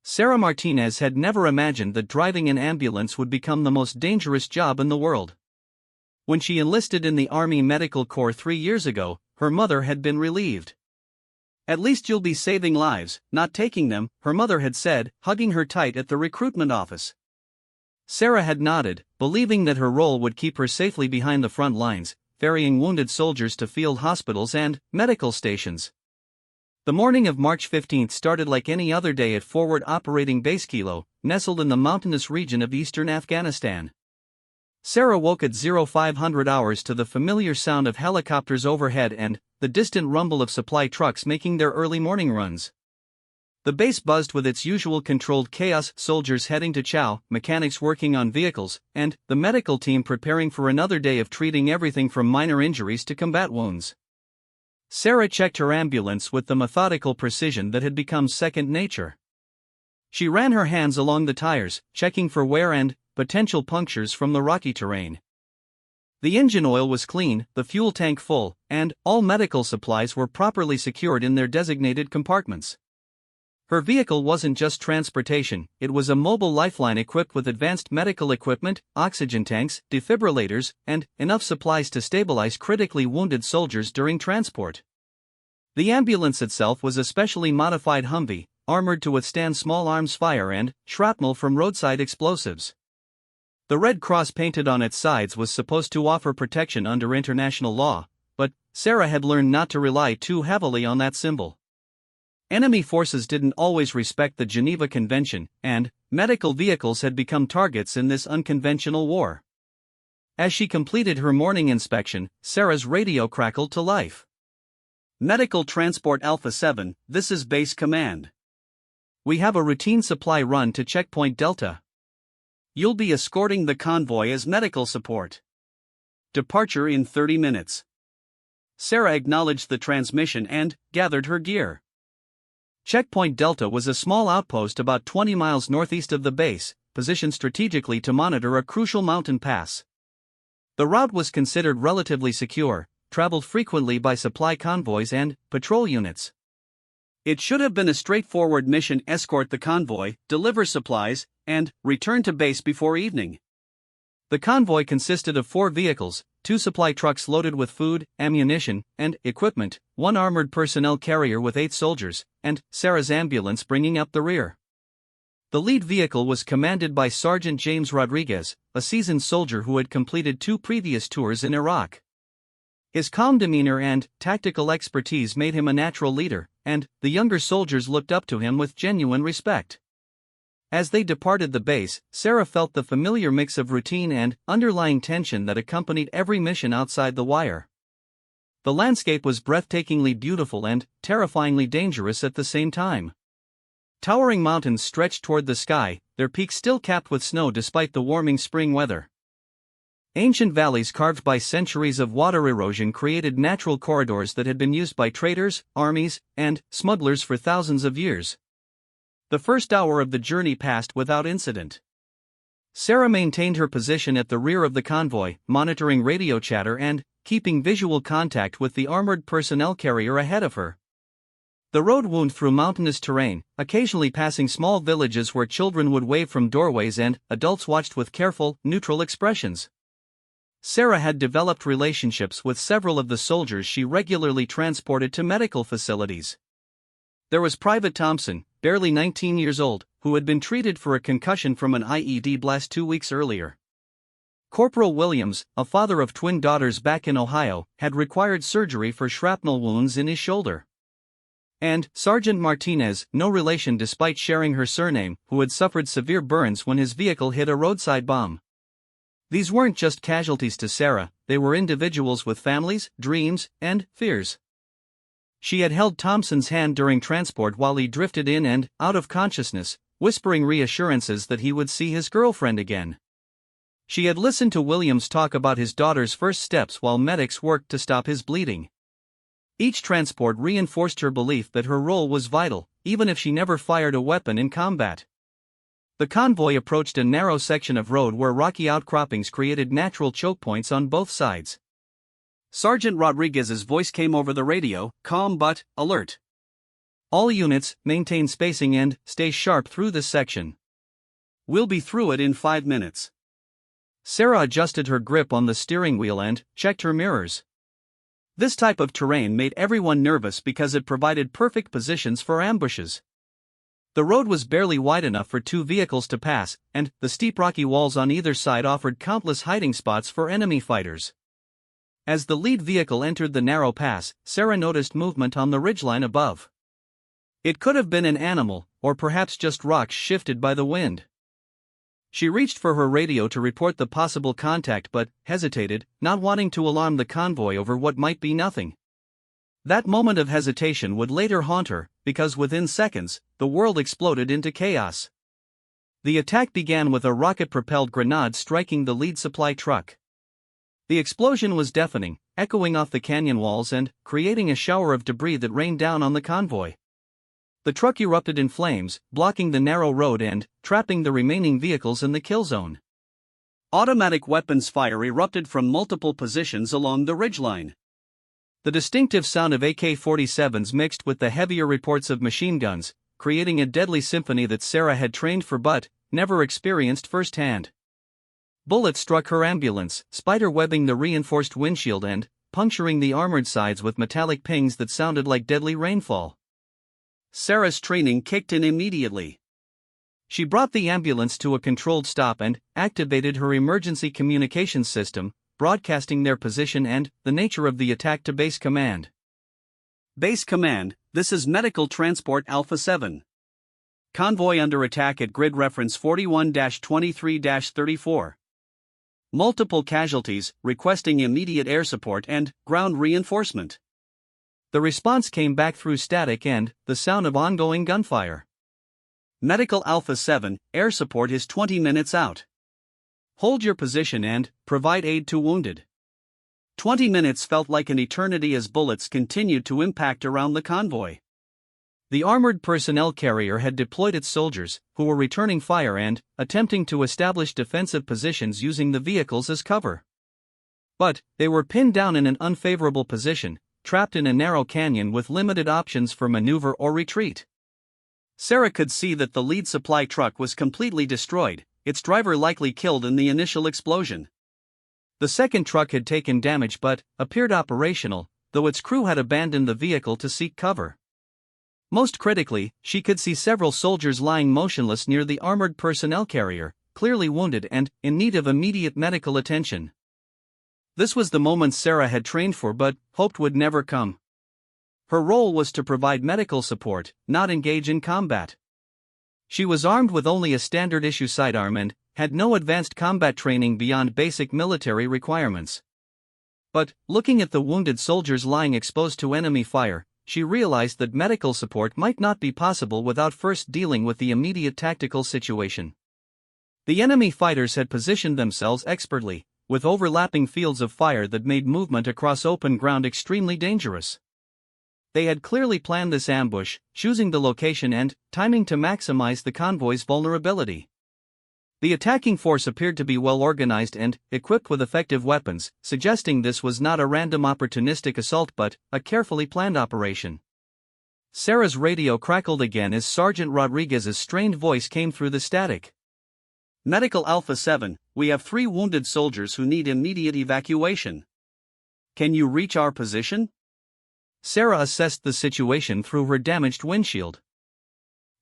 Sarah Martinez had never imagined that driving an ambulance would become the most dangerous job in the world. When she enlisted in the Army Medical Corps 3 years ago, her mother had been relieved. "At least you'll be saving lives, not taking them," her mother had said, hugging her tight at the recruitment office. Sarah had nodded, believing that her role would keep her safely behind the front lines, ferrying wounded soldiers to field hospitals and medical stations. The morning of March 15 started like any other day at Forward Operating Base Kilo, nestled in the mountainous region of eastern Afghanistan. Sarah woke at 0500 hours to the familiar sound of helicopters overhead and the distant rumble of supply trucks making their early morning runs. The base buzzed with its usual controlled chaos: soldiers heading to chow, mechanics working on vehicles, and the medical team preparing for another day of treating everything from minor injuries to combat wounds. Sarah checked her ambulance with the methodical precision that had become second nature. She ran her hands along the tires, checking for wear and potential punctures from the rocky terrain. The engine oil was clean, the fuel tank full, and all medical supplies were properly secured in their designated compartments. Her vehicle wasn't just transportation, it was a mobile lifeline equipped with advanced medical equipment, oxygen tanks, defibrillators, and enough supplies to stabilize critically wounded soldiers during transport. The ambulance itself was a specially modified Humvee, armored to withstand small arms fire and shrapnel from roadside explosives. The Red Cross painted on its sides was supposed to offer protection under international law, but Sarah had learned not to rely too heavily on that symbol. Enemy forces didn't always respect the Geneva Convention, and medical vehicles had become targets in this unconventional war. As she completed her morning inspection, Sarah's radio crackled to life. "Medical Transport Alpha 7, this is Base Command. We have a routine supply run to Checkpoint Delta. You'll be escorting the convoy as medical support. Departure in 30 minutes. Sarah acknowledged the transmission and gathered her gear. Checkpoint Delta was a small outpost about 20 miles northeast of the base, positioned strategically to monitor a crucial mountain pass. The route was considered relatively secure, traveled frequently by supply convoys and patrol units. It should have been a straightforward mission: escort the convoy, deliver supplies, and return to base before evening. The convoy consisted of 4 vehicles, 2 supply trucks loaded with food, ammunition, and equipment, 1 armored personnel carrier with 8 soldiers, and Sarah's ambulance bringing up the rear. The lead vehicle was commanded by Sergeant James Rodriguez, a seasoned soldier who had completed 2 previous tours in Iraq. His calm demeanor and tactical expertise made him a natural leader, and the younger soldiers looked up to him with genuine respect. As they departed the base, Sarah felt the familiar mix of routine and underlying tension that accompanied every mission outside the wire. The landscape was breathtakingly beautiful and terrifyingly dangerous at the same time. Towering mountains stretched toward the sky, their peaks still capped with snow despite the warming spring weather. Ancient valleys carved by centuries of water erosion created natural corridors that had been used by traders, armies, and smugglers for thousands of years. The first hour of the journey passed without incident. Sarah maintained her position at the rear of the convoy, monitoring radio chatter and keeping visual contact with the armored personnel carrier ahead of her. The road wound through mountainous terrain, occasionally passing small villages where children would wave from doorways and adults watched with careful, neutral expressions. Sarah had developed relationships with several of the soldiers she regularly transported to medical facilities. There was Private Thompson, barely 19 years old, who had been treated for a concussion from an IED blast 2 weeks earlier. Corporal Williams, a father of twin daughters back in Ohio, had required surgery for shrapnel wounds in his shoulder. And Sergeant Martinez, no relation despite sharing her surname, who had suffered severe burns when his vehicle hit a roadside bomb. These weren't just casualties to Sarah, they were individuals with families, dreams, and fears. She had held Thompson's hand during transport while he drifted in and out of consciousness, whispering reassurances that he would see his girlfriend again. She had listened to Williams talk about his daughter's first steps while medics worked to stop his bleeding. Each transport reinforced her belief that her role was vital, even if she never fired a weapon in combat. The convoy approached a narrow section of road where rocky outcroppings created natural choke points on both sides. Sergeant Rodriguez's voice came over the radio, calm but alert. All units, maintain spacing and stay sharp through this section. We'll be through it in 5 minutes. Sarah adjusted her grip on the steering wheel and checked her mirrors. This type of terrain made everyone nervous because it provided perfect positions for ambushes. The road was barely wide enough for 2 vehicles to pass, and the steep rocky walls on either side offered countless hiding spots for enemy fighters. As the lead vehicle entered the narrow pass, Sarah noticed movement on the ridgeline above. It could have been an animal, or perhaps just rocks shifted by the wind. She reached for her radio to report the possible contact but hesitated, not wanting to alarm the convoy over what might be nothing. That moment of hesitation would later haunt her, because within seconds, the world exploded into chaos. The attack began with a rocket-propelled grenade striking the lead supply truck. The explosion was deafening, echoing off the canyon walls and creating a shower of debris that rained down on the convoy. The truck erupted in flames, blocking the narrow road and trapping the remaining vehicles in the kill zone. Automatic weapons fire erupted from multiple positions along the ridgeline. The distinctive sound of AK-47s mixed with the heavier reports of machine guns, creating a deadly symphony that Sarah had trained for but never experienced firsthand. Bullets struck her ambulance, spider-webbing the reinforced windshield and puncturing the armored sides with metallic pings that sounded like deadly rainfall. Sarah's training kicked in immediately. She brought the ambulance to a controlled stop and activated her emergency communications system, broadcasting their position and the nature of the attack to Base Command. Base Command, this is Medical Transport Alpha 7. Convoy under attack at grid reference 41-23-34. Multiple casualties, requesting immediate air support and ground reinforcement. The response came back through static and the sound of ongoing gunfire. Medical Alpha 7, air support is 20 minutes out. Hold your position and provide aid to wounded. 20 minutes felt like an eternity as bullets continued to impact around the convoy. The armored personnel carrier had deployed its soldiers, who were returning fire and attempting to establish defensive positions using the vehicles as cover. But they were pinned down in an unfavorable position, trapped in a narrow canyon with limited options for maneuver or retreat. Sarah could see that the lead supply truck was completely destroyed, its driver likely killed in the initial explosion. The second truck had taken damage but appeared operational, though its crew had abandoned the vehicle to seek cover. Most critically, she could see several soldiers lying motionless near the armored personnel carrier, clearly wounded and in need of immediate medical attention. This was the moment Sarah had trained for but hoped would never come. Her role was to provide medical support, not engage in combat. She was armed with only a standard-issue sidearm and had no advanced combat training beyond basic military requirements. But, looking at the wounded soldiers lying exposed to enemy fire, she realized that medical support might not be possible without first dealing with the immediate tactical situation. The enemy fighters had positioned themselves expertly, with overlapping fields of fire that made movement across open ground extremely dangerous. They had clearly planned this ambush, choosing the location and timing to maximize the convoy's vulnerability. The attacking force appeared to be well organized and equipped with effective weapons, suggesting this was not a random opportunistic assault but a carefully planned operation. Sarah's radio crackled again as Sergeant Rodriguez's strained voice came through the static. Medical Alpha 7, we have 3 wounded soldiers who need immediate evacuation. Can you reach our position? Sarah assessed the situation through her damaged windshield.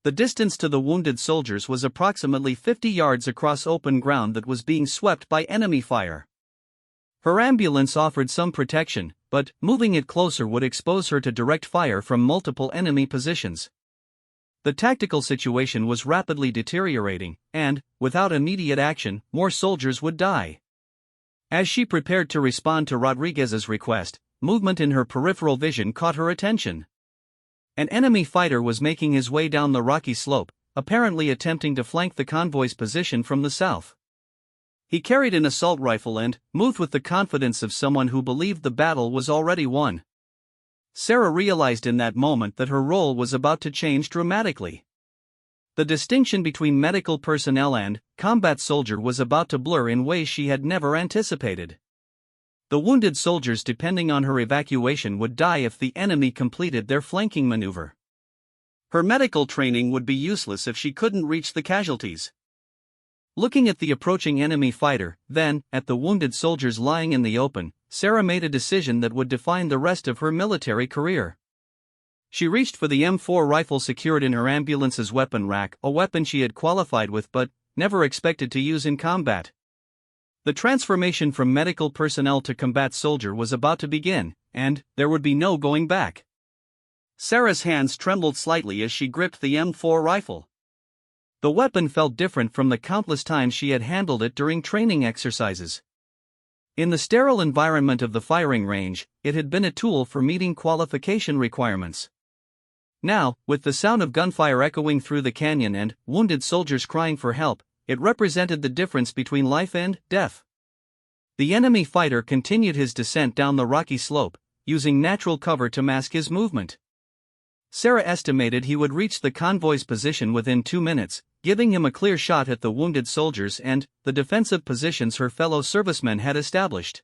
The distance to the wounded soldiers was approximately 50 yards across open ground that was being swept by enemy fire. Her ambulance offered some protection, but moving it closer would expose her to direct fire from multiple enemy positions. The tactical situation was rapidly deteriorating, and, without immediate action, more soldiers would die. As she prepared to respond to Rodriguez's request, movement in her peripheral vision caught her attention. An enemy fighter was making his way down the rocky slope, apparently attempting to flank the convoy's position from the south. He carried an assault rifle and moved with the confidence of someone who believed the battle was already won. Sarah realized in that moment that her role was about to change dramatically. The distinction between medical personnel and combat soldier was about to blur in ways she had never anticipated. The wounded soldiers depending on her evacuation would die if the enemy completed their flanking maneuver. Her medical training would be useless if she couldn't reach the casualties. Looking at the approaching enemy fighter, then, at the wounded soldiers lying in the open, Sarah made a decision that would define the rest of her military career. She reached for the M4 rifle secured in her ambulance's weapon rack, a weapon she had qualified with but never expected to use in combat. The transformation from medical personnel to combat soldier was about to begin, and there would be no going back. Sarah's hands trembled slightly as she gripped the M4 rifle. The weapon felt different from the countless times she had handled it during training exercises. In the sterile environment of the firing range, it had been a tool for meeting qualification requirements. Now, with the sound of gunfire echoing through the canyon and wounded soldiers crying for help, it represented the difference between life and death. The enemy fighter continued his descent down the rocky slope, using natural cover to mask his movement. Sarah estimated he would reach the convoy's position within 2 minutes, giving him a clear shot at the wounded soldiers and the defensive positions her fellow servicemen had established.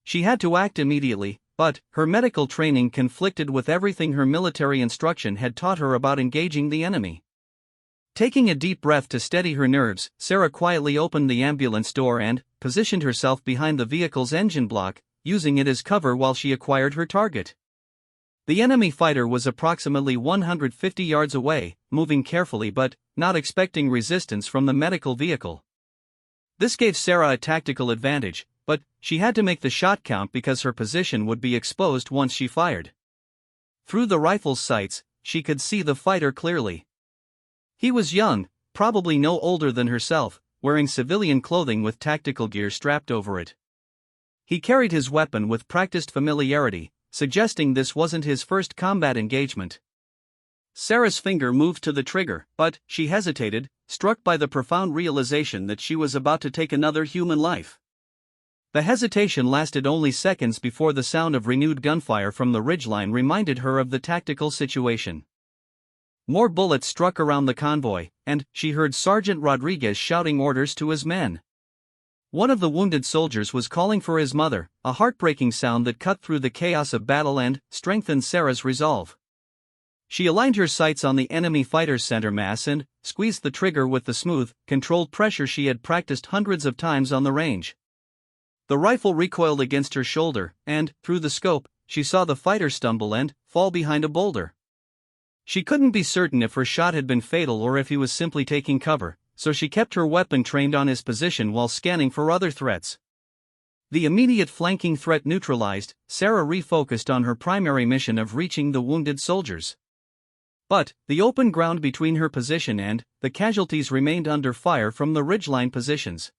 She had to act immediately, but her medical training conflicted with everything her military instruction had taught her about engaging the enemy. Taking a deep breath to steady her nerves, Sarah quietly opened the ambulance door and positioned herself behind the vehicle's engine block, using it as cover while she acquired her target. The enemy fighter was approximately 150 yards away, moving carefully but not expecting resistance from the medical vehicle. This gave Sarah a tactical advantage, but she had to make the shot count because her position would be exposed once she fired. Through the rifle's sights, she could see the fighter clearly. He was young, probably no older than herself, wearing civilian clothing with tactical gear strapped over it. He carried his weapon with practiced familiarity, suggesting this wasn't his first combat engagement. Sarah's finger moved to the trigger, but she hesitated, struck by the profound realization that she was about to take another human life. The hesitation lasted only seconds before the sound of renewed gunfire from the ridgeline reminded her of the tactical situation. More bullets struck around the convoy, and she heard Sergeant Rodriguez shouting orders to his men. One of the wounded soldiers was calling for his mother, a heartbreaking sound that cut through the chaos of battle and strengthened Sarah's resolve. She aligned her sights on the enemy fighter's center mass and squeezed the trigger with the smooth, controlled pressure she had practiced hundreds of times on the range. The rifle recoiled against her shoulder, and, through the scope, she saw the fighter stumble and fall behind a boulder. She couldn't be certain if her shot had been fatal or if he was simply taking cover, so she kept her weapon trained on his position while scanning for other threats. The immediate flanking threat neutralized, Sarah refocused on her primary mission of reaching the wounded soldiers. But the open ground between her position and the casualties remained under fire from the ridgeline positions.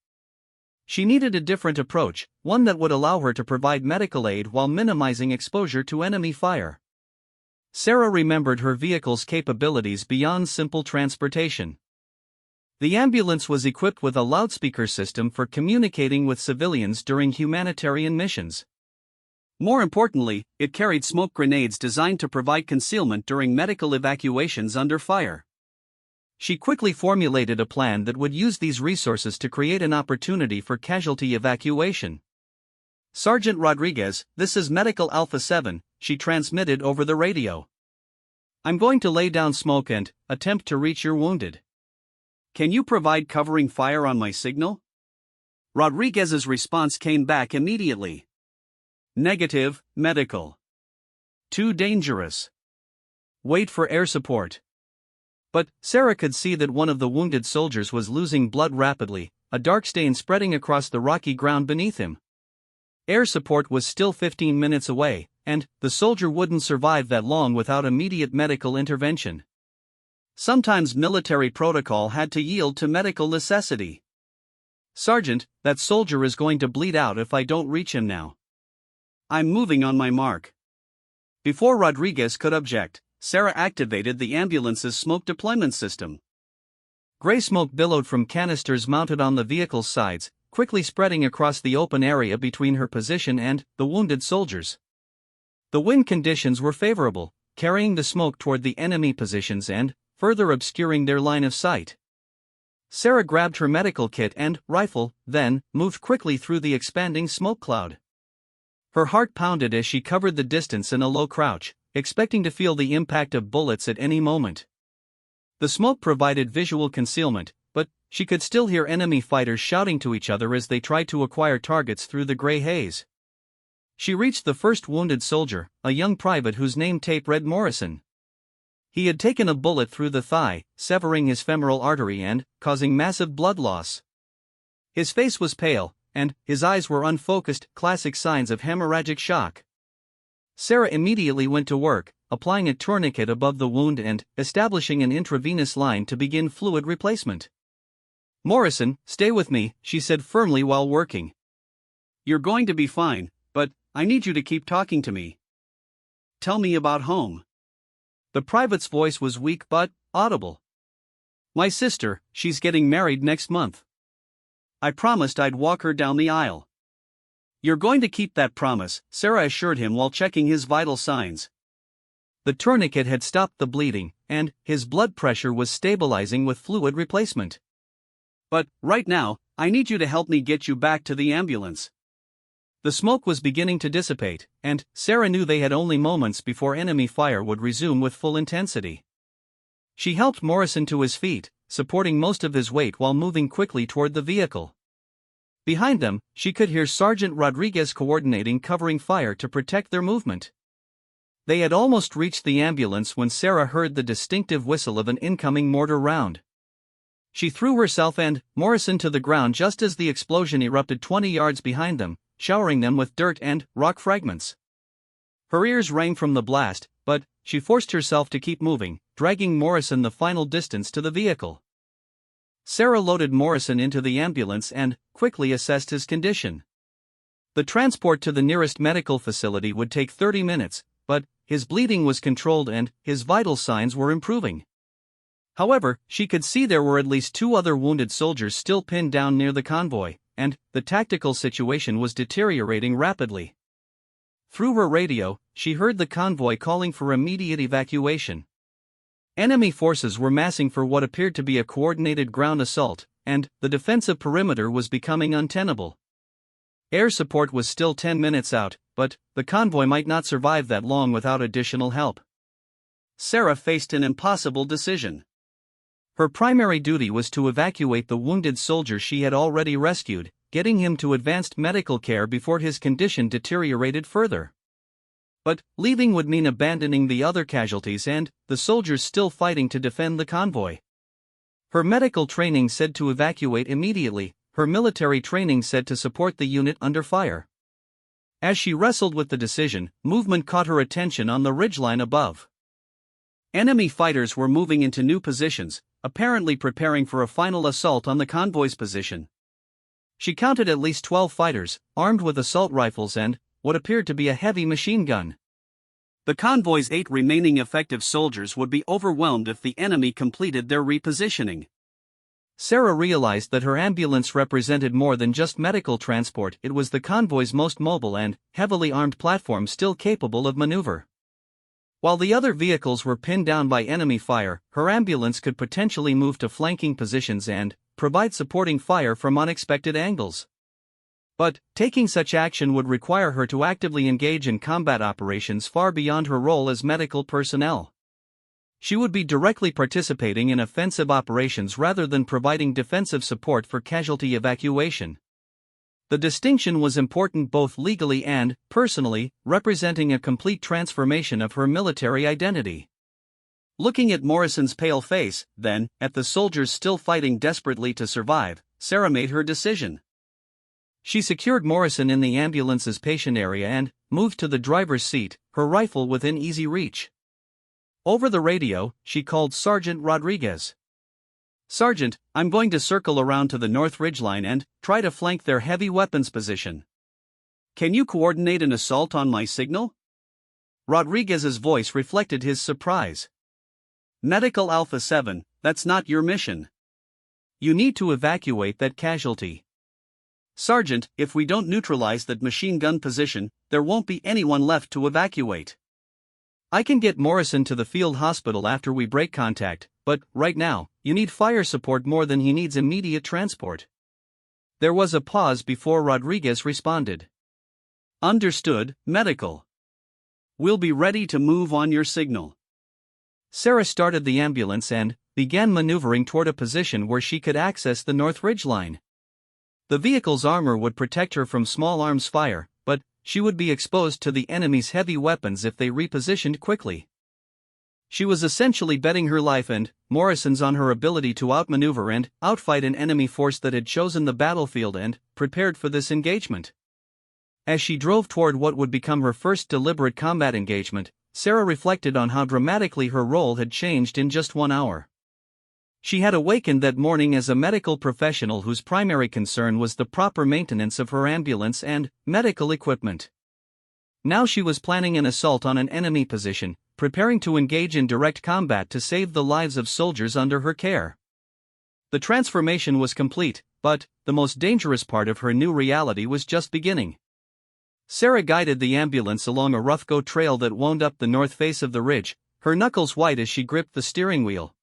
She needed a different approach, one that would allow her to provide medical aid while minimizing exposure to enemy fire. Sarah remembered her vehicle's capabilities beyond simple transportation. The ambulance was equipped with a loudspeaker system for communicating with civilians during humanitarian missions. More importantly, it carried smoke grenades designed to provide concealment during medical evacuations under fire. She quickly formulated a plan that would use these resources to create an opportunity for casualty evacuation. "Sergeant Rodriguez, this is Medical Alpha 7, she transmitted over the radio. "I'm going to lay down smoke and attempt to reach your wounded. Can you provide covering fire on my signal?" Rodriguez's response came back immediately. "Negative, medical. Too dangerous. Wait for air support." But Sarah could see that one of the wounded soldiers was losing blood rapidly, a dark stain spreading across the rocky ground beneath him. Air support was still 15 minutes away, and the soldier wouldn't survive that long without immediate medical intervention. Sometimes military protocol had to yield to medical necessity. "Sergeant, that soldier is going to bleed out if I don't reach him now. I'm moving on my mark." Before Rodriguez could object, Sarah activated the ambulance's smoke deployment system. Gray smoke billowed from canisters mounted on the vehicle's sides, quickly spreading across the open area between her position and the wounded soldiers. The wind conditions were favorable, carrying the smoke toward the enemy positions and further obscuring their line of sight. Sarah grabbed her medical kit and rifle, then moved quickly through the expanding smoke cloud. Her heart pounded as she covered the distance in a low crouch, expecting to feel the impact of bullets at any moment. The smoke provided visual concealment, but she could still hear enemy fighters shouting to each other as they tried to acquire targets through the gray haze. She reached the first wounded soldier, a young private whose name tape read Morrison. He had taken a bullet through the thigh, severing his femoral artery and causing massive blood loss. His face was pale, and his eyes were unfocused, classic signs of hemorrhagic shock. Sarah immediately went to work, applying a tourniquet above the wound and establishing an intravenous line to begin fluid replacement. "Morrison, stay with me," she said firmly while working. "You're going to be fine, but I need you to keep talking to me. Tell me about home." The private's voice was weak but audible. "My sister, she's getting married next month. I promised I'd walk her down the aisle." "You're going to keep that promise," Sarah assured him while checking his vital signs. The tourniquet had stopped the bleeding, and his blood pressure was stabilizing with fluid replacement. "But right now, I need you to help me get you back to the ambulance." The smoke was beginning to dissipate, and Sarah knew they had only moments before enemy fire would resume with full intensity. She helped Morrison to his feet, supporting most of his weight while moving quickly toward the vehicle. Behind them, she could hear Sergeant Rodriguez coordinating covering fire to protect their movement. They had almost reached the ambulance when Sarah heard the distinctive whistle of an incoming mortar round. She threw herself and Morrison to the ground just as the explosion erupted 20 yards behind them, showering them with dirt and rock fragments. Her ears rang from the blast, but she forced herself to keep moving, dragging Morrison the final distance to the vehicle. Sarah loaded Morrison into the ambulance and quickly assessed his condition. The transport to the nearest medical facility would take 30 minutes, but his bleeding was controlled and his vital signs were improving. However, she could see there were at least 2 other wounded soldiers still pinned down near the convoy, and the tactical situation was deteriorating rapidly. Through her radio, she heard the convoy calling for immediate evacuation. Enemy forces were massing for what appeared to be a coordinated ground assault, and the defensive perimeter was becoming untenable. Air support was still 10 minutes out, but the convoy might not survive that long without additional help. Sarah faced an impossible decision. Her primary duty was to evacuate the wounded soldier she had already rescued, getting him to advanced medical care before his condition deteriorated further. But leaving would mean abandoning the other casualties and the soldiers still fighting to defend the convoy. Her medical training said to evacuate immediately, her military training said to support the unit under fire. As she wrestled with the decision, movement caught her attention on the ridgeline above. Enemy fighters were moving into new positions, apparently preparing for a final assault on the convoy's position. She counted at least 12 fighters, armed with assault rifles and what appeared to be a heavy machine gun. The convoy's 8 remaining effective soldiers would be overwhelmed if the enemy completed their repositioning. Sarah realized that her ambulance represented more than just medical transport, it was the convoy's most mobile and heavily armed platform still capable of maneuver. While the other vehicles were pinned down by enemy fire, her ambulance could potentially move to flanking positions and provide supporting fire from unexpected angles. But taking such action would require her to actively engage in combat operations far beyond her role as medical personnel. She would be directly participating in offensive operations rather than providing defensive support for casualty evacuation. The distinction was important both legally and personally, representing a complete transformation of her military identity. Looking at Morrison's pale face, then, at the soldiers still fighting desperately to survive, Sarah made her decision. She secured Morrison in the ambulance's patient area and moved to the driver's seat, her rifle within easy reach. Over the radio, she called Sergeant Rodriguez. "Sergeant, I'm going to circle around to the north ridgeline and try to flank their heavy weapons position. Can you coordinate an assault on my signal?" Rodriguez's voice reflected his surprise. "Medical Alpha 7, that's not your mission. You need to evacuate that casualty." "Sergeant, if we don't neutralize that machine gun position, there won't be anyone left to evacuate." "I can get Morrison to the field hospital after we break contact, but right now, you need fire support more than he needs immediate transport." There was a pause before Rodriguez responded. "Understood, medical." We'll be ready to move on your signal. Sarah started the ambulance and began maneuvering toward a position where she could access the North Ridge Line. The vehicle's armor would protect her from small arms fire, but she would be exposed to the enemy's heavy weapons if they repositioned quickly. She was essentially betting her life and Morrison's on her ability to outmaneuver and outfight an enemy force that had chosen the battlefield and prepared for this engagement. As she drove toward what would become her first deliberate combat engagement, Sarah reflected on how dramatically her role had changed in just 1 hour. She had awakened that morning as a medical professional whose primary concern was the proper maintenance of her ambulance and medical equipment. Now she was planning an assault on an enemy position, preparing to engage in direct combat to save the lives of soldiers under her care. The transformation was complete, but the most dangerous part of her new reality was just beginning. Sarah guided the ambulance along a rough-go trail that wound up the north face of the ridge, her knuckles white as she gripped the steering wheel.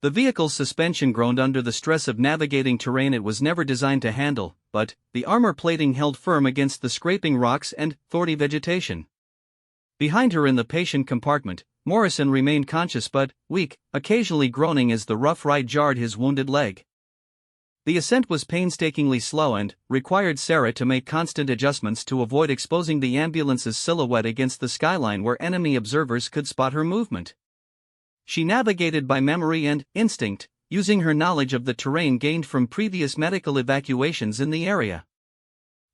The vehicle's suspension groaned under the stress of navigating terrain it was never designed to handle, but the armor plating held firm against the scraping rocks and thorny vegetation. Behind her in the patient compartment, Morrison remained conscious but weak, occasionally groaning as the rough ride jarred his wounded leg. The ascent was painstakingly slow and required Sarah to make constant adjustments to avoid exposing the ambulance's silhouette against the skyline where enemy observers could spot her movement. She navigated by memory and instinct, using her knowledge of the terrain gained from previous medical evacuations in the area.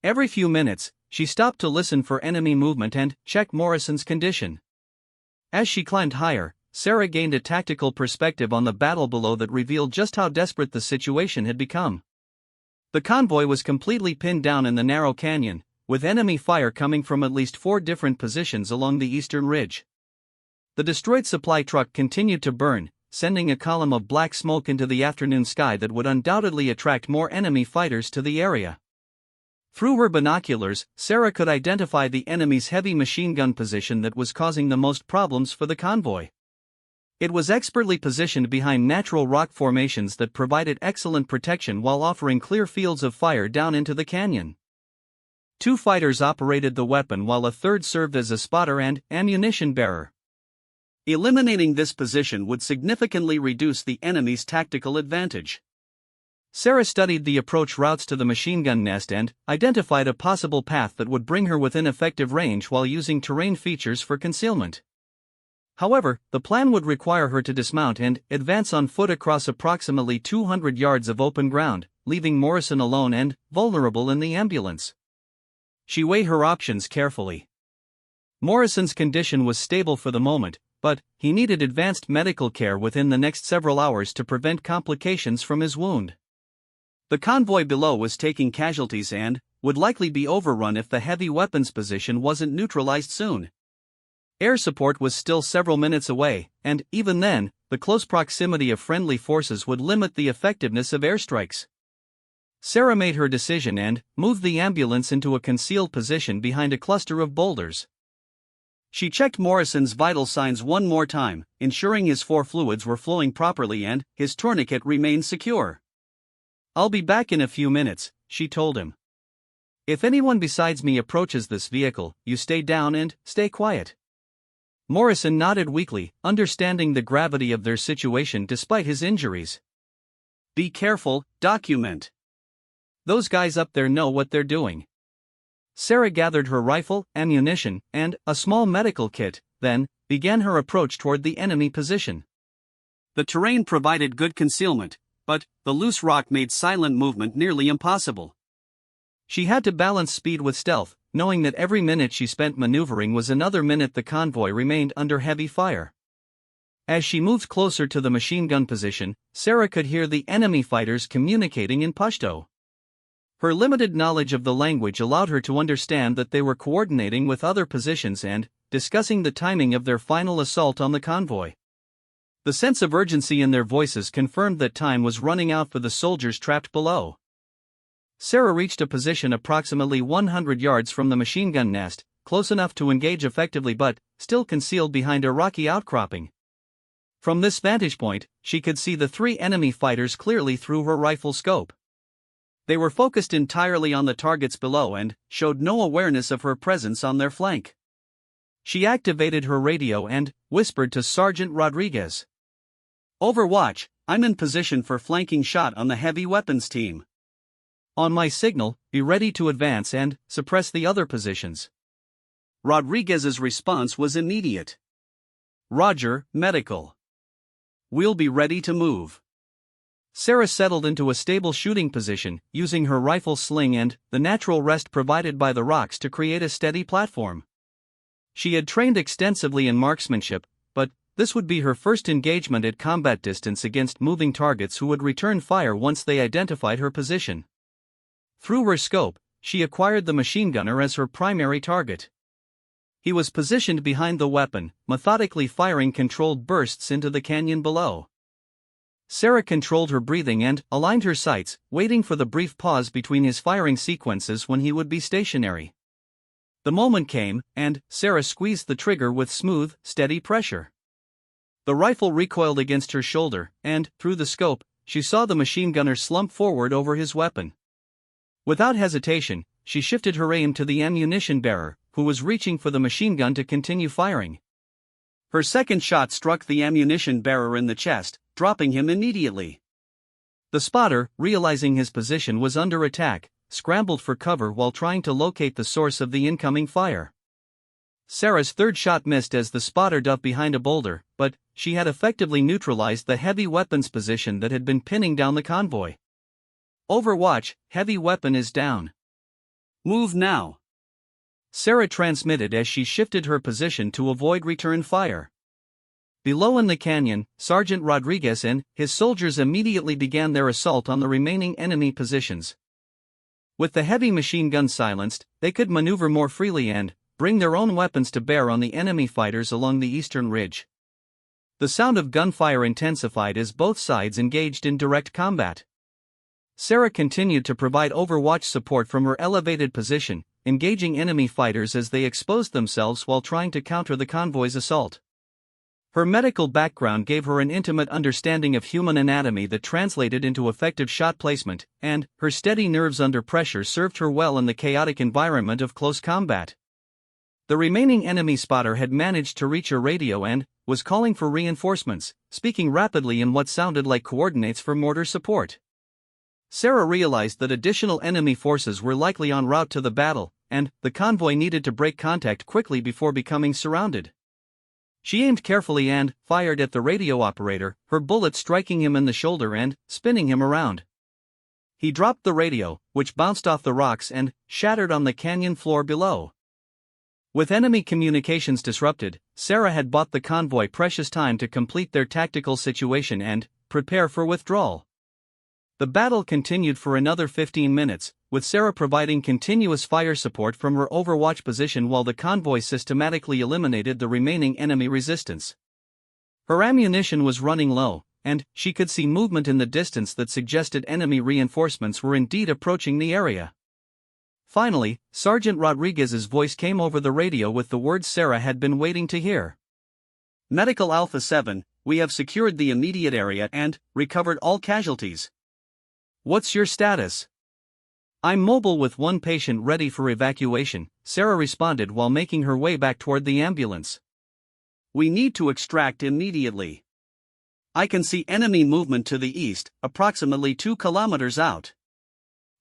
Every few minutes, she stopped to listen for enemy movement and check Morrison's condition. As she climbed higher, Sarah gained a tactical perspective on the battle below that revealed just how desperate the situation had become. The convoy was completely pinned down in the narrow canyon, with enemy fire coming from at least 4 different positions along the eastern ridge. The destroyed supply truck continued to burn, sending a column of black smoke into the afternoon sky that would undoubtedly attract more enemy fighters to the area. Through her binoculars, Sarah could identify the enemy's heavy machine gun position that was causing the most problems for the convoy. It was expertly positioned behind natural rock formations that provided excellent protection while offering clear fields of fire down into the canyon. 2 fighters operated the weapon while a third served as a spotter and ammunition bearer. Eliminating this position would significantly reduce the enemy's tactical advantage. Sarah studied the approach routes to the machine gun nest and identified a possible path that would bring her within effective range while using terrain features for concealment. However, the plan would require her to dismount and advance on foot across approximately 200 yards of open ground, leaving Morrison alone and vulnerable in the ambulance. She weighed her options carefully. Morrison's condition was stable for the moment, but he needed advanced medical care within the next several hours to prevent complications from his wound. The convoy below was taking casualties and would likely be overrun if the heavy weapons position wasn't neutralized soon. Air support was still several minutes away, and even then, the close proximity of friendly forces would limit the effectiveness of airstrikes. Sarah made her decision and moved the ambulance into a concealed position behind a cluster of boulders. She checked Morrison's vital signs one more time, ensuring his 4 fluids were flowing properly and his tourniquet remained secure. "I'll be back in a few minutes," she told him. "If anyone besides me approaches this vehicle, you stay down and stay quiet." Morrison nodded weakly, understanding the gravity of their situation despite his injuries. "Be careful, document. Those guys up there know what they're doing." Sarah gathered her rifle, ammunition, and a small medical kit, then began her approach toward the enemy position. The terrain provided good concealment, but the loose rock made silent movement nearly impossible. She had to balance speed with stealth, knowing that every minute she spent maneuvering was another minute the convoy remained under heavy fire. As she moved closer to the machine gun position, Sarah could hear the enemy fighters communicating in Pashto. Her limited knowledge of the language allowed her to understand that they were coordinating with other positions and discussing the timing of their final assault on the convoy. The sense of urgency in their voices confirmed that time was running out for the soldiers trapped below. Sarah reached a position approximately 100 yards from the machine gun nest, close enough to engage effectively but still concealed behind a rocky outcropping. From this vantage point, she could see the 3 enemy fighters clearly through her rifle scope. They were focused entirely on the targets below and showed no awareness of her presence on their flank. She activated her radio and whispered to Sergeant Rodriguez. Overwatch, I'm in position for flanking shot on the heavy weapons team. On my signal, be ready to advance and suppress the other positions. Rodriguez's response was immediate. Roger, medical. We'll be ready to move. Sarah settled into a stable shooting position, using her rifle sling and the natural rest provided by the rocks to create a steady platform. She had trained extensively in marksmanship, but this would be her first engagement at combat distance against moving targets who would return fire once they identified her position. Through her scope, she acquired the machine gunner as her primary target. He was positioned behind the weapon, methodically firing controlled bursts into the canyon below. Sarah controlled her breathing and aligned her sights, waiting for the brief pause between his firing sequences when he would be stationary. The moment came, and Sarah squeezed the trigger with smooth, steady pressure. The rifle recoiled against her shoulder, and, through the scope, she saw the machine gunner slump forward over his weapon. Without hesitation, she shifted her aim to the ammunition bearer, who was reaching for the machine gun to continue firing. Her second shot struck the ammunition bearer in the chest, dropping him immediately. The spotter, realizing his position was under attack, scrambled for cover while trying to locate the source of the incoming fire. Sarah's third shot missed as the spotter ducked behind a boulder, but she had effectively neutralized the heavy weapons position that had been pinning down the convoy. Overwatch, heavy weapon is down. Move now. Sarah transmitted as she shifted her position to avoid return fire. Below in the canyon, Sergeant Rodriguez and his soldiers immediately began their assault on the remaining enemy positions. With the heavy machine gun silenced, they could maneuver more freely and bring their own weapons to bear on the enemy fighters along the eastern ridge. The sound of gunfire intensified as both sides engaged in direct combat. Sarah continued to provide overwatch support from her elevated position, engaging enemy fighters as they exposed themselves while trying to counter the convoy's assault. Her medical background gave her an intimate understanding of human anatomy that translated into effective shot placement, and her steady nerves under pressure served her well in the chaotic environment of close combat. The remaining enemy spotter had managed to reach her radio and was calling for reinforcements, speaking rapidly in what sounded like coordinates for mortar support. Sarah realized that additional enemy forces were likely en route to the battle, and the convoy needed to break contact quickly before becoming surrounded. She aimed carefully and fired at the radio operator, her bullet striking him in the shoulder and spinning him around. He dropped the radio, which bounced off the rocks and shattered on the canyon floor below. With enemy communications disrupted, Sarah had bought the convoy precious time to complete their tactical situation and prepare for withdrawal. The battle continued for another 15 minutes, with Sarah providing continuous fire support from her overwatch position while the convoy systematically eliminated the remaining enemy resistance. Her ammunition was running low, and she could see movement in the distance that suggested enemy reinforcements were indeed approaching the area. Finally, Sergeant Rodriguez's voice came over the radio with the words Sarah had been waiting to hear. Medical Alpha 7, we have secured the immediate area and recovered all casualties. What's your status? I'm mobile with one patient ready for evacuation, Sarah responded while making her way back toward the ambulance. We need to extract immediately. I can see enemy movement to the east, approximately 2 kilometers out.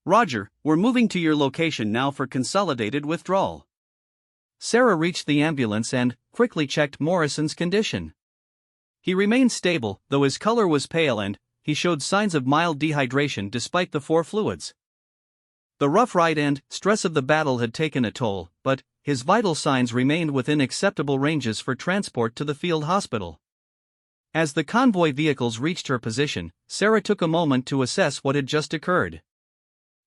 Roger, we're moving to your location now for consolidated withdrawal. Sarah reached the ambulance and quickly checked Morrison's condition. He remained stable, though his color was pale and he showed signs of mild dehydration despite the 4 fluids. The rough ride and stress of the battle had taken a toll, but his vital signs remained within acceptable ranges for transport to the field hospital. As the convoy vehicles reached her position, Sarah took a moment to assess what had just occurred.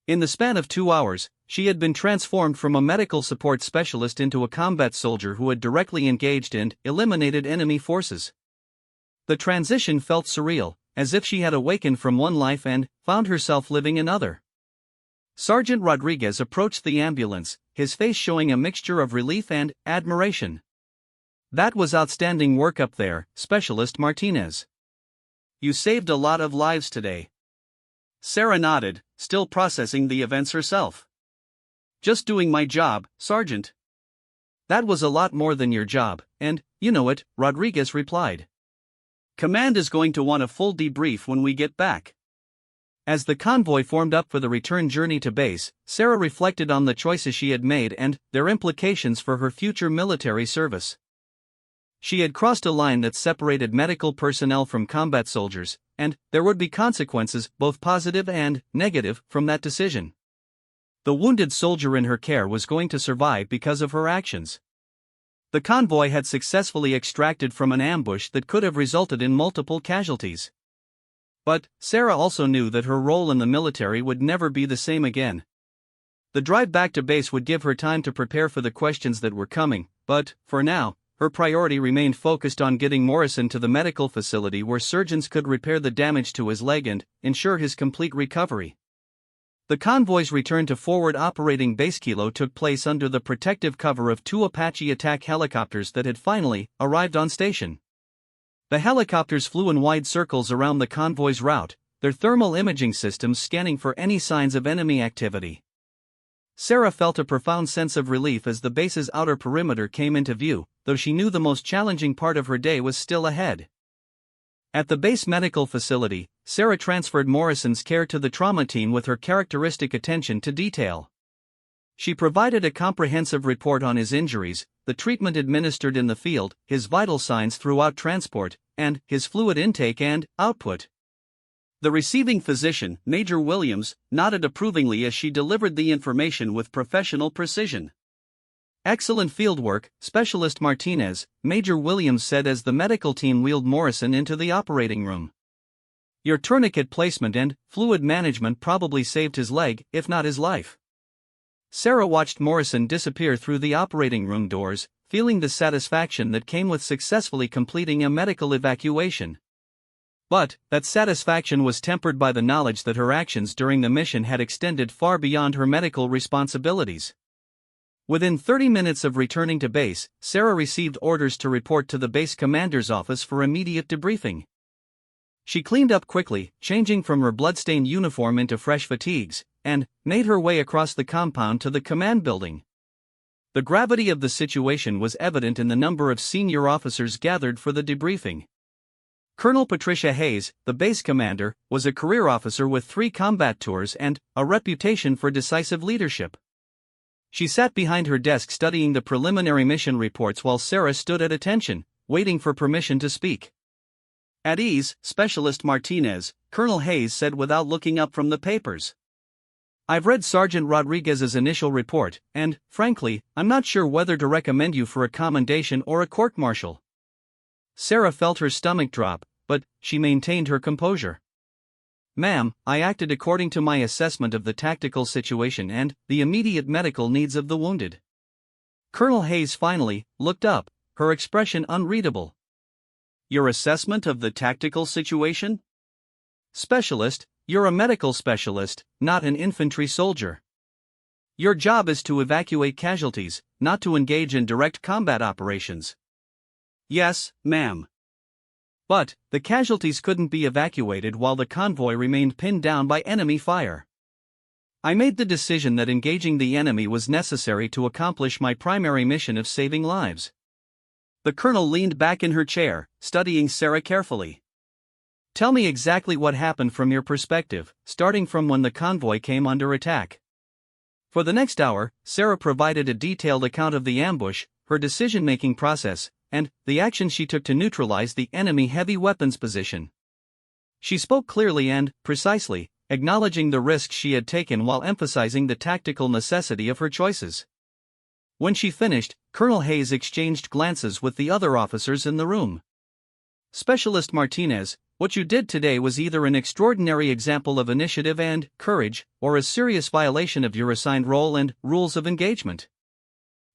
In the span of 2 hours, she had been transformed from a medical support specialist into a combat soldier who had directly engaged and eliminated enemy forces. The transition felt surreal, as if she had awakened from one life and found herself living another. Sergeant Rodriguez approached the ambulance, his face showing a mixture of relief and admiration. That was outstanding work up there, Specialist Martinez. You saved a lot of lives today. Sarah nodded, still processing the events herself. Just doing my job, Sergeant. That was a lot more than your job, and, you know it, Rodriguez replied. Command is going to want a full debrief when we get back. As the convoy formed up for the return journey to base, Sarah reflected on the choices she had made and their implications for her future military service. She had crossed a line that separated medical personnel from combat soldiers, and there would be consequences, both positive and negative, from that decision. The wounded soldier in her care was going to survive because of her actions. The convoy had successfully extracted from an ambush that could have resulted in multiple casualties. But Sarah also knew that her role in the military would never be the same again. The drive back to base would give her time to prepare for the questions that were coming, but, for now, her priority remained focused on getting Morrison to the medical facility where surgeons could repair the damage to his leg and ensure his complete recovery. The convoy's return to forward operating base Kilo took place under the protective cover of 2 Apache attack helicopters that had finally arrived on station. The helicopters flew in wide circles around the convoy's route, their thermal imaging systems scanning for any signs of enemy activity. Sarah felt a profound sense of relief as the base's outer perimeter came into view, though she knew the most challenging part of her day was still ahead. At the base medical facility, Sarah transferred Morrison's care to the trauma team with her characteristic attention to detail. She provided a comprehensive report on his injuries, the treatment administered in the field, his vital signs throughout transport, and his fluid intake and output. The receiving physician, Major Williams, nodded approvingly as she delivered the information with professional precision. "Excellent fieldwork, Specialist Martinez," Major Williams said as the medical team wheeled Morrison into the operating room. "Your tourniquet placement and fluid management probably saved his leg, if not his life." Sarah watched Morrison disappear through the operating room doors, feeling the satisfaction that came with successfully completing a medical evacuation. But that satisfaction was tempered by the knowledge that her actions during the mission had extended far beyond her medical responsibilities. Within 30 minutes of returning to base, Sarah received orders to report to the base commander's office for immediate debriefing. She cleaned up quickly, changing from her bloodstained uniform into fresh fatigues, and made her way across the compound to the command building. The gravity of the situation was evident in the number of senior officers gathered for the debriefing. Colonel Patricia Hayes, the base commander, was a career officer with 3 combat tours and a reputation for decisive leadership. She sat behind her desk studying the preliminary mission reports while Sarah stood at attention, waiting for permission to speak. At ease, Specialist Martinez, Colonel Hayes said without looking up from the papers. "I've read Sergeant Rodriguez's initial report, and, frankly, I'm not sure whether to recommend you for a commendation or a court-martial." Sarah felt her stomach drop, but she maintained her composure. "Ma'am, I acted according to my assessment of the tactical situation and the immediate medical needs of the wounded." Colonel Hayes finally looked up, her expression unreadable. "Your assessment of the tactical situation?" "Specialist, you're a medical specialist, not an infantry soldier. Your job is to evacuate casualties, not to engage in direct combat operations." "Yes, ma'am." But the casualties couldn't be evacuated while the convoy remained pinned down by enemy fire. "I made the decision that engaging the enemy was necessary to accomplish my primary mission of saving lives." The colonel leaned back in her chair, studying Sarah carefully. "Tell me exactly what happened from your perspective, starting from when the convoy came under attack." For the next hour, Sarah provided a detailed account of the ambush, her decision-making process, and the actions she took to neutralize the enemy heavy weapons position. She spoke clearly and precisely, acknowledging the risks she had taken while emphasizing the tactical necessity of her choices. When she finished, Colonel Hayes exchanged glances with the other officers in the room. "Specialist Martinez, what you did today was either an extraordinary example of initiative and courage, or a serious violation of your assigned role and rules of engagement.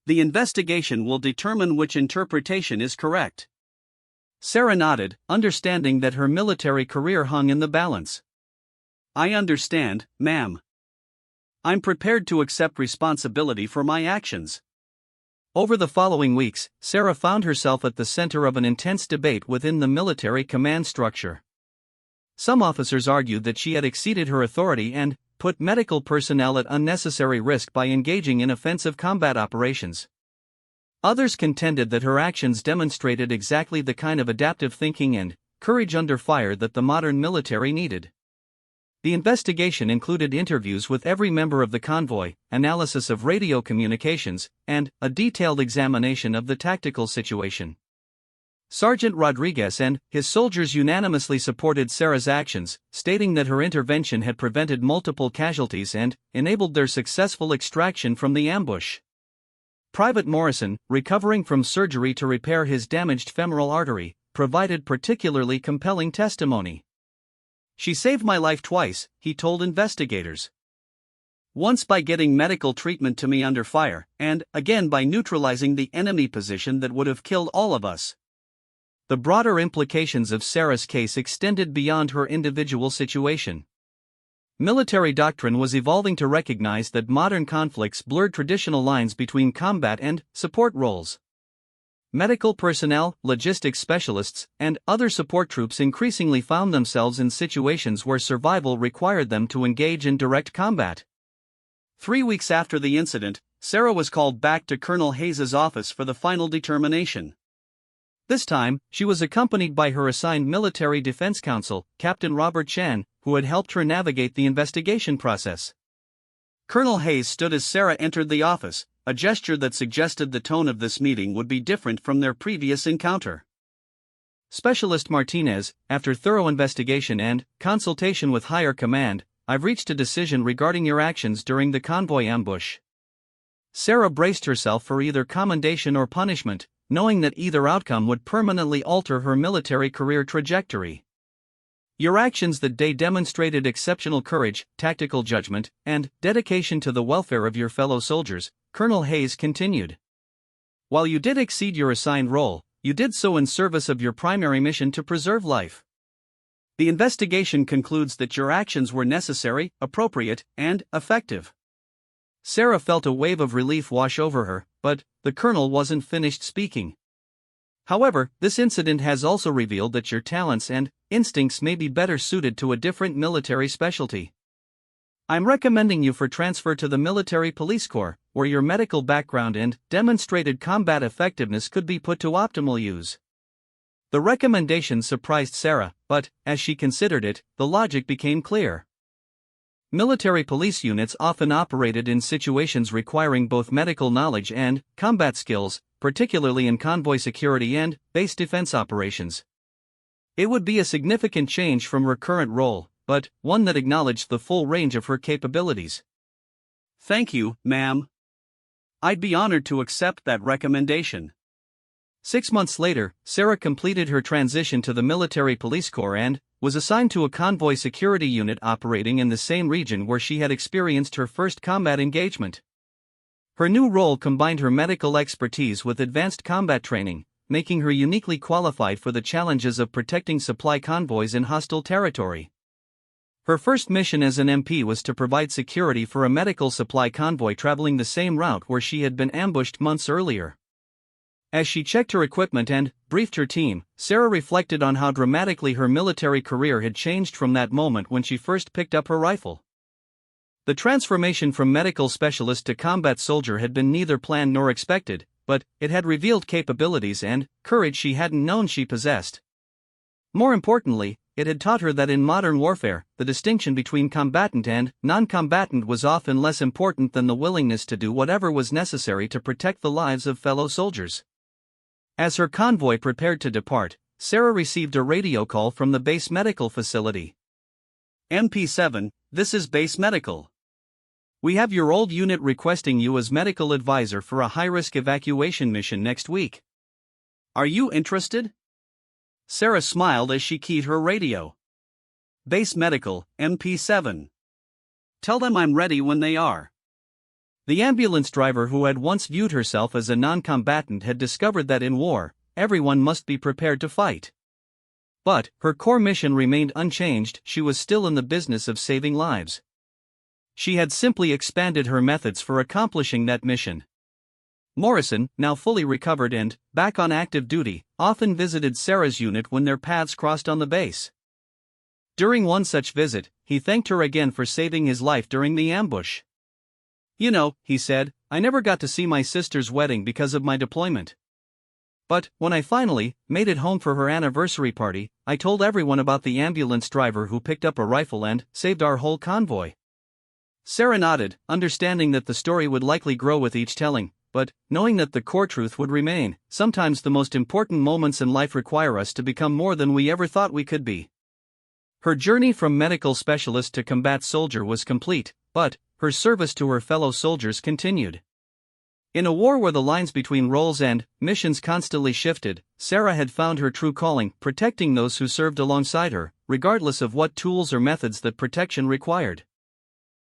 The investigation will determine which interpretation is correct." Sarah nodded, understanding that her military career hung in the balance. "I understand, ma'am. I'm prepared to accept responsibility for my actions." Over the following weeks, Sarah found herself at the center of an intense debate within the military command structure. Some officers argued that she had exceeded her authority and put medical personnel at unnecessary risk by engaging in offensive combat operations. Others contended that her actions demonstrated exactly the kind of adaptive thinking and courage under fire that the modern military needed. The investigation included interviews with every member of the convoy, analysis of radio communications, and a detailed examination of the tactical situation. Sergeant Rodriguez and his soldiers unanimously supported Sarah's actions, stating that her intervention had prevented multiple casualties and enabled their successful extraction from the ambush. Private Morrison, recovering from surgery to repair his damaged femoral artery, provided particularly compelling testimony. "She saved my life twice," he told investigators. "Once by getting medical treatment to me under fire, and again by neutralizing the enemy position that would have killed all of us." The broader implications of Sarah's case extended beyond her individual situation. Military doctrine was evolving to recognize that modern conflicts blurred traditional lines between combat and support roles. Medical personnel, logistics specialists, and other support troops increasingly found themselves in situations where survival required them to engage in direct combat. 3 weeks after the incident, Sarah was called back to Colonel Hayes's office for the final determination. This time, she was accompanied by her assigned military defense counsel, Captain Robert Chan, who had helped her navigate the investigation process. Colonel Hayes stood as Sarah entered the office, a gesture that suggested the tone of this meeting would be different from their previous encounter. "Specialist Martinez, after thorough investigation and consultation with higher command, I've reached a decision regarding your actions during the convoy ambush." Sarah braced herself for either commendation or punishment, knowing that either outcome would permanently alter her military career trajectory. "Your actions that day demonstrated exceptional courage, tactical judgment, and dedication to the welfare of your fellow soldiers," Colonel Hayes continued. "While you did exceed your assigned role, you did so in service of your primary mission to preserve life. The investigation concludes that your actions were necessary, appropriate, and effective." Sarah felt a wave of relief wash over her, but the colonel wasn't finished speaking. "However, this incident has also revealed that your talents and instincts may be better suited to a different military specialty. I'm recommending you for transfer to the Military Police Corps, where your medical background and demonstrated combat effectiveness could be put to optimal use." The recommendation surprised Sarah, but, as she considered it, the logic became clear. Military police units often operated in situations requiring both medical knowledge and combat skills, particularly in convoy security and base defense operations. It would be a significant change from her current role, but one that acknowledged the full range of her capabilities. "Thank you, ma'am. I'd be honored to accept that recommendation." 6 months later, Sarah completed her transition to the Military Police Corps and was assigned to a convoy security unit operating in the same region where she had experienced her first combat engagement. Her new role combined her medical expertise with advanced combat training, making her uniquely qualified for the challenges of protecting supply convoys in hostile territory. Her first mission as an MP was to provide security for a medical supply convoy traveling the same route where she had been ambushed months earlier. As she checked her equipment and briefed her team, Sarah reflected on how dramatically her military career had changed from that moment when she first picked up her rifle. The transformation from medical specialist to combat soldier had been neither planned nor expected, but it had revealed capabilities and courage she hadn't known she possessed. More importantly, it had taught her that in modern warfare, the distinction between combatant and non-combatant was often less important than the willingness to do whatever was necessary to protect the lives of fellow soldiers. As her convoy prepared to depart, Sarah received a radio call from the base medical facility. "MP7, this is base medical. We have your old unit requesting you as medical advisor for a high-risk evacuation mission next week. Are you interested?" Sarah smiled as she keyed her radio. "Base medical, MP7. Tell them I'm ready when they are." The ambulance driver who had once viewed herself as a non-combatant had discovered that in war, everyone must be prepared to fight. But her core mission remained unchanged. She was still in the business of saving lives. She had simply expanded her methods for accomplishing that mission. Morrison, now fully recovered and back on active duty, often visited Sarah's unit when their paths crossed on the base. During one such visit, he thanked her again for saving his life during the ambush. "You know," he said, "I never got to see my sister's wedding because of my deployment. But, when I finally made it home for her anniversary party, I told everyone about the ambulance driver who picked up a rifle and saved our whole convoy." Sarah nodded, understanding that the story would likely grow with each telling, but, knowing that the core truth would remain, sometimes the most important moments in life require us to become more than we ever thought we could be. Her journey from medical specialist to combat soldier was complete, but her service to her fellow soldiers continued. In a war where the lines between roles and missions constantly shifted, Sarah had found her true calling, protecting those who served alongside her, regardless of what tools or methods that protection required.